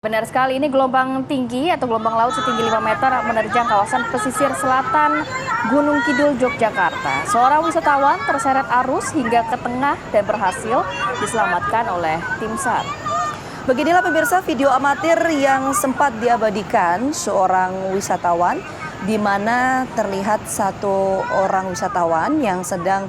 Benar sekali, ini gelombang tinggi atau gelombang laut setinggi 5 meter menerjang kawasan pesisir selatan Gunung Kidul, Yogyakarta. Seorang wisatawan terseret arus hingga ke tengah dan berhasil diselamatkan oleh tim SAR. Beginilah pemirsa video amatir yang sempat diabadikan seorang wisatawan, di mana terlihat satu orang wisatawan yang sedang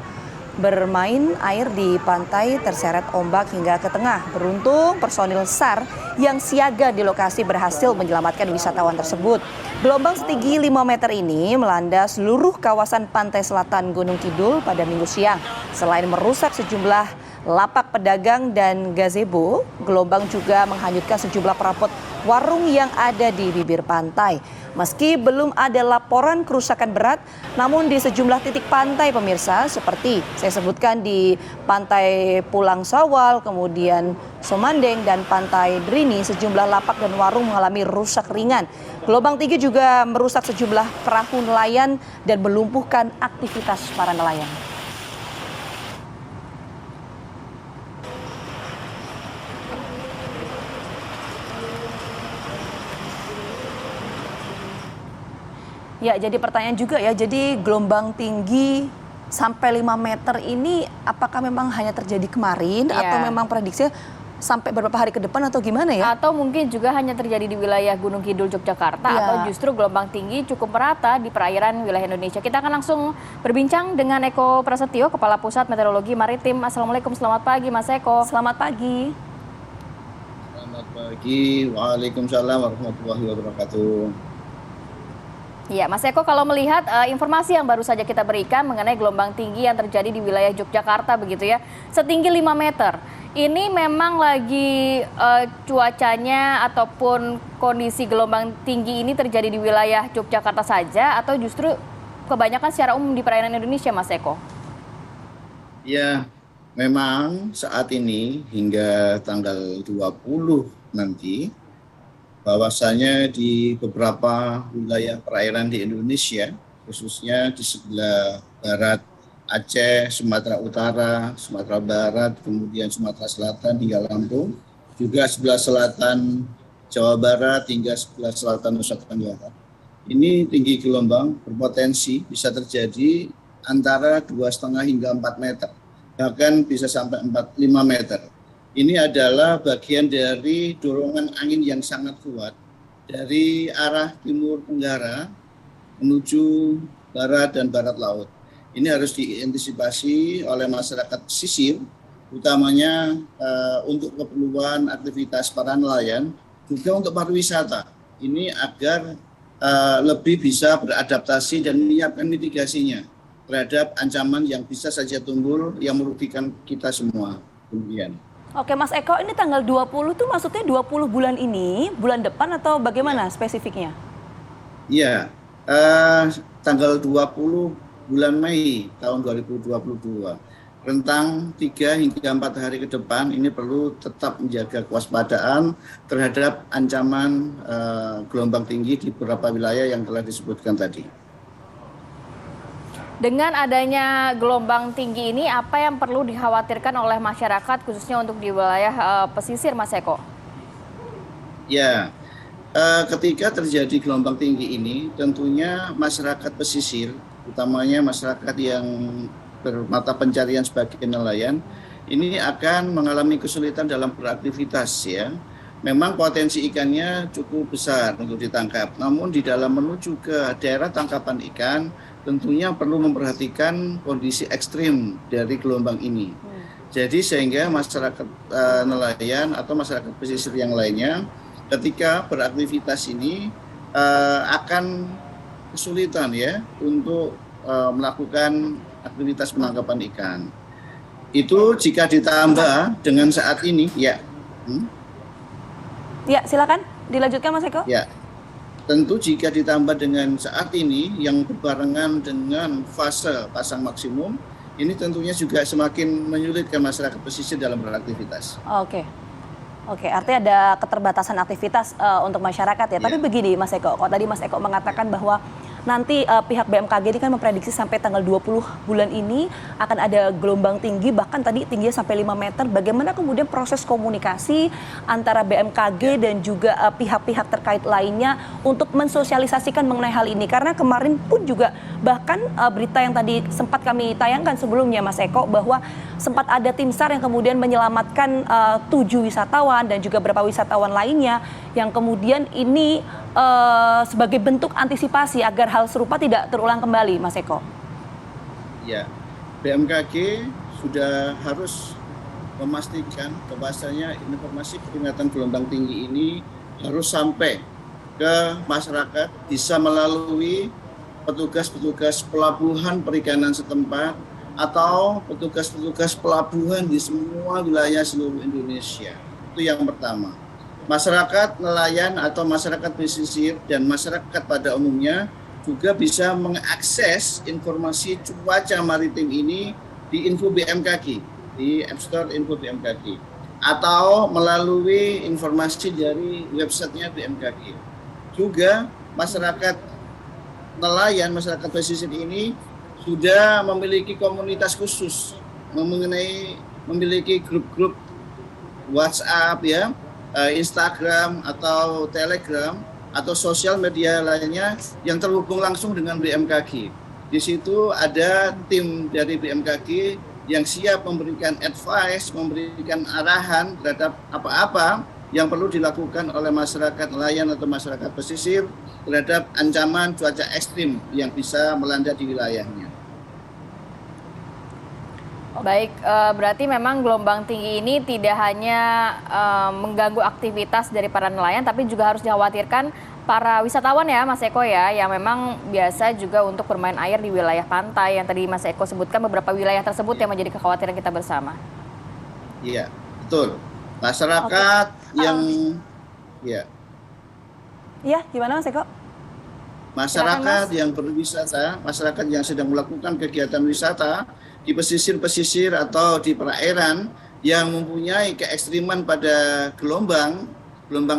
bermain air di pantai terseret ombak hingga ke tengah. Beruntung personil SAR yang siaga di lokasi berhasil menyelamatkan wisatawan tersebut. Gelombang setinggi 5 meter ini melanda seluruh kawasan pantai selatan Gunung Kidul pada Minggu siang. Selain merusak sejumlah lapak pedagang dan gazebo, gelombang juga menghanyutkan sejumlah perabot warung yang ada di bibir pantai. Meski belum ada laporan kerusakan berat, namun di sejumlah titik pantai pemirsa seperti saya sebutkan di Pantai Pulang Sawal, kemudian Somandeng dan Pantai Drini, sejumlah lapak dan warung mengalami rusak ringan. Gelombang tinggi juga merusak sejumlah perahu nelayan dan melumpuhkan aktivitas para nelayan. Ya, jadi pertanyaan juga ya, jadi gelombang tinggi sampai 5 meter ini apakah memang hanya terjadi kemarin atau memang prediksinya sampai beberapa hari ke depan atau gimana ya? Atau mungkin juga hanya terjadi di wilayah Gunung Kidul, Yogyakarta, atau justru gelombang tinggi cukup merata di perairan wilayah Indonesia. Kita akan langsung berbincang dengan Eko Prasetyo, Kepala Pusat Meteorologi Maritim. Assalamualaikum, selamat pagi Mas Eko. Selamat pagi. Selamat pagi, waalaikumsalam warahmatullahi wabarakatuh. Ya, Mas Eko, kalau melihat informasi yang baru saja kita berikan mengenai gelombang tinggi yang terjadi di wilayah Yogyakarta begitu ya, setinggi 5 meter. Ini memang lagi cuacanya ataupun kondisi gelombang tinggi ini terjadi di wilayah Yogyakarta saja atau justru kebanyakan secara umum di perairan Indonesia, Mas Eko? Ya, memang saat ini hingga tanggal 20 nanti, bahwasanya di beberapa wilayah perairan di Indonesia, khususnya di sebelah barat Aceh, Sumatera Utara, Sumatera Barat, kemudian Sumatera Selatan hingga Lampung, juga sebelah selatan Jawa Barat hingga sebelah selatan Nusa Tenggara. Ini tinggi gelombang berpotensi bisa terjadi antara 2,5 hingga 4 meter, bahkan bisa sampai 5 meter. Ini adalah bagian dari dorongan angin yang sangat kuat dari arah timur tenggara menuju barat dan barat laut. Ini harus diantisipasi oleh masyarakat pesisir, utamanya untuk keperluan aktivitas para nelayan, juga untuk pariwisata. Ini agar lebih bisa beradaptasi dan menyiapkan mitigasinya terhadap ancaman yang bisa saja timbul yang merugikan kita semua. Kemudian. Oke Mas Eko, ini tanggal 20 tuh maksudnya 20 bulan ini, bulan depan atau bagaimana spesifiknya? Iya, tanggal 20 bulan Mei tahun 2022. Rentang 3 hingga 4 hari ke depan ini perlu tetap menjaga kewaspadaan terhadap ancaman gelombang tinggi di beberapa wilayah yang telah disebutkan tadi. Dengan adanya gelombang tinggi ini, apa yang perlu dikhawatirkan oleh masyarakat khususnya untuk di wilayah pesisir, Mas Eko? Ya, ketika terjadi gelombang tinggi ini, tentunya masyarakat pesisir, utamanya masyarakat yang bermata pencarian sebagai nelayan, ini akan mengalami kesulitan dalam beraktivitas ya. Memang potensi ikannya cukup besar untuk ditangkap, namun di dalam menuju ke daerah tangkapan ikan, tentunya perlu memperhatikan kondisi ekstrim dari gelombang ini. Jadi sehingga masyarakat nelayan atau masyarakat pesisir yang lainnya ketika beraktivitas ini akan kesulitan ya untuk melakukan aktivitas penangkapan ikan. Itu jika ditambah dengan saat ini ya. Ya, silakan dilanjutkan Mas Eko. Ya. Tentu jika ditambah dengan saat ini yang berbarengan dengan fase pasang maksimum, ini tentunya juga semakin menyulitkan masyarakat pesisir dalam beraktivitas. Oke, artinya ada keterbatasan aktivitas untuk masyarakat ya. Tapi begini Mas Eko, kalau tadi Mas Eko mengatakan bahwa nanti pihak BMKG ini kan memprediksi sampai tanggal 20 bulan ini akan ada gelombang tinggi, bahkan tadi tingginya sampai 5 meter. Bagaimana kemudian proses komunikasi antara BMKG dan juga pihak-pihak terkait lainnya untuk mensosialisasikan mengenai hal ini? Karena kemarin pun juga bahkan berita yang tadi sempat kami tayangkan sebelumnya Mas Eko, bahwa sempat ada tim SAR yang kemudian menyelamatkan 7 wisatawan dan juga beberapa wisatawan lainnya yang kemudian ini sebagai bentuk antisipasi agar hal serupa tidak terulang kembali, Mas Eko. Ya, BMKG sudah harus memastikan bahwasanya informasi peringatan gelombang tinggi ini harus sampai ke masyarakat, bisa melalui petugas-petugas pelabuhan perikanan setempat atau petugas-petugas pelabuhan di semua wilayah seluruh Indonesia. Itu yang pertama. Masyarakat nelayan atau masyarakat pesisir dan masyarakat pada umumnya juga bisa mengakses informasi cuaca maritim ini di info BMKG, di App Store info BMKG, atau melalui informasi dari websitenya BMKG. Juga masyarakat nelayan, masyarakat pesisir ini sudah memiliki komunitas khusus, memiliki grup-grup WhatsApp ya, Instagram atau Telegram atau sosial media lainnya yang terhubung langsung dengan BMKG. Di situ ada tim dari BMKG yang siap memberikan advice, memberikan arahan terhadap apa-apa yang perlu dilakukan oleh masyarakat nelayan atau masyarakat pesisir terhadap ancaman cuaca ekstrim yang bisa melanda di wilayahnya. Baik, berarti memang gelombang tinggi ini tidak hanya mengganggu aktivitas dari para nelayan, tapi juga harus dikhawatirkan para wisatawan ya Mas Eko ya, yang memang biasa juga untuk bermain air di wilayah pantai yang tadi Mas Eko sebutkan beberapa wilayah tersebut yang menjadi kekhawatiran kita bersama. Iya, betul. Masyarakat yang Iya, gimana Mas Eko? Masyarakat yang berwisata, masyarakat yang sedang melakukan kegiatan wisata di pesisir-pesisir atau di perairan yang mempunyai keekstriman pada gelombang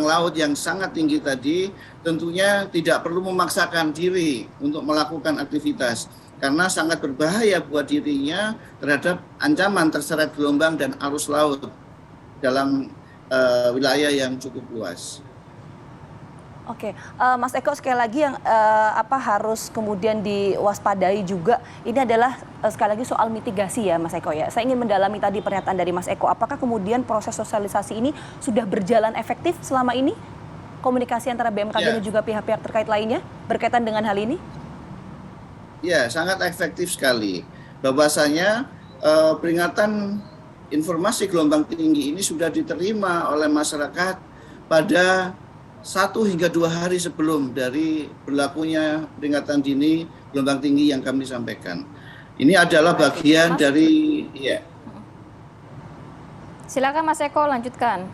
laut yang sangat tinggi tadi, tentunya tidak perlu memaksakan diri untuk melakukan aktivitas karena sangat berbahaya buat dirinya terhadap ancaman terseret gelombang dan arus laut dalam wilayah yang cukup luas. Oke, Mas Eko sekali lagi yang harus kemudian diwaspadai juga ini adalah sekali lagi soal mitigasi ya Mas Eko ya. Saya ingin mendalami tadi pernyataan dari Mas Eko. Apakah kemudian proses sosialisasi ini sudah berjalan efektif selama ini? Komunikasi antara BMKG dan juga pihak-pihak terkait lainnya berkaitan dengan hal ini? Ya, sangat efektif sekali. Bahwasanya peringatan informasi gelombang tinggi ini sudah diterima oleh masyarakat pada 1 hingga 2 hari sebelum dari berlakunya peringatan dini gelombang tinggi yang kami sampaikan. Ini adalah bagian dari Silakan Mas Eko lanjutkan.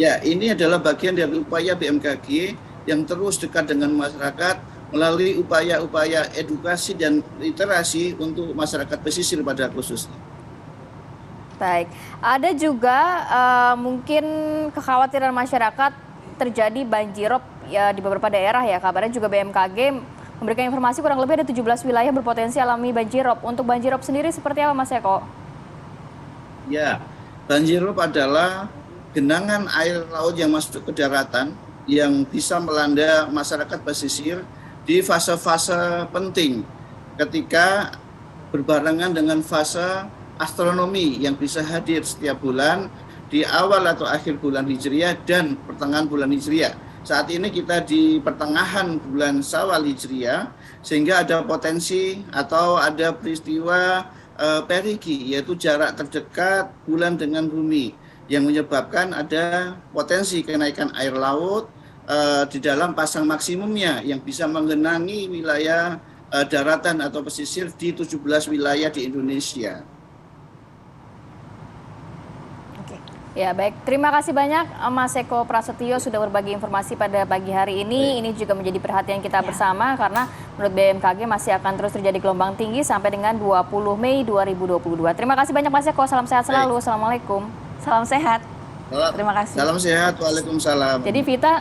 Ya, ini adalah bagian dari upaya BMKG yang terus dekat dengan masyarakat melalui upaya-upaya edukasi dan literasi untuk masyarakat pesisir pada khususnya. Baik, ada juga mungkin kekhawatiran masyarakat terjadi banjirop ya di beberapa daerah ya. Kabarnya juga BMKG memberikan informasi kurang lebih ada 17 wilayah berpotensi alami banjirop. Untuk banjirop sendiri seperti apa Mas Eko? Ya, banjirop adalah genangan air laut yang masuk ke daratan yang bisa melanda masyarakat pesisir di fase-fase penting ketika berbarengan dengan fase astronomi yang bisa hadir setiap bulan di awal atau akhir bulan Hijriah dan pertengahan bulan Hijriah. Saat ini kita di pertengahan bulan Syawal Hijriah, sehingga ada potensi atau ada peristiwa perigi, yaitu jarak terdekat bulan dengan bumi, yang menyebabkan ada potensi kenaikan air laut di dalam pasang maksimumnya yang bisa menggenangi wilayah daratan atau pesisir di 17 wilayah di Indonesia. Ya baik, terima kasih banyak Mas Eko Prasetyo sudah berbagi informasi pada pagi hari ini. Ini juga menjadi perhatian kita bersama karena menurut BMKG masih akan terus terjadi gelombang tinggi sampai dengan 20 Mei 2022. Terima kasih banyak Mas Eko, salam sehat selalu. Assalamualaikum. Salam sehat. Terima kasih. Salam sehat, waalaikumsalam. Jadi Vita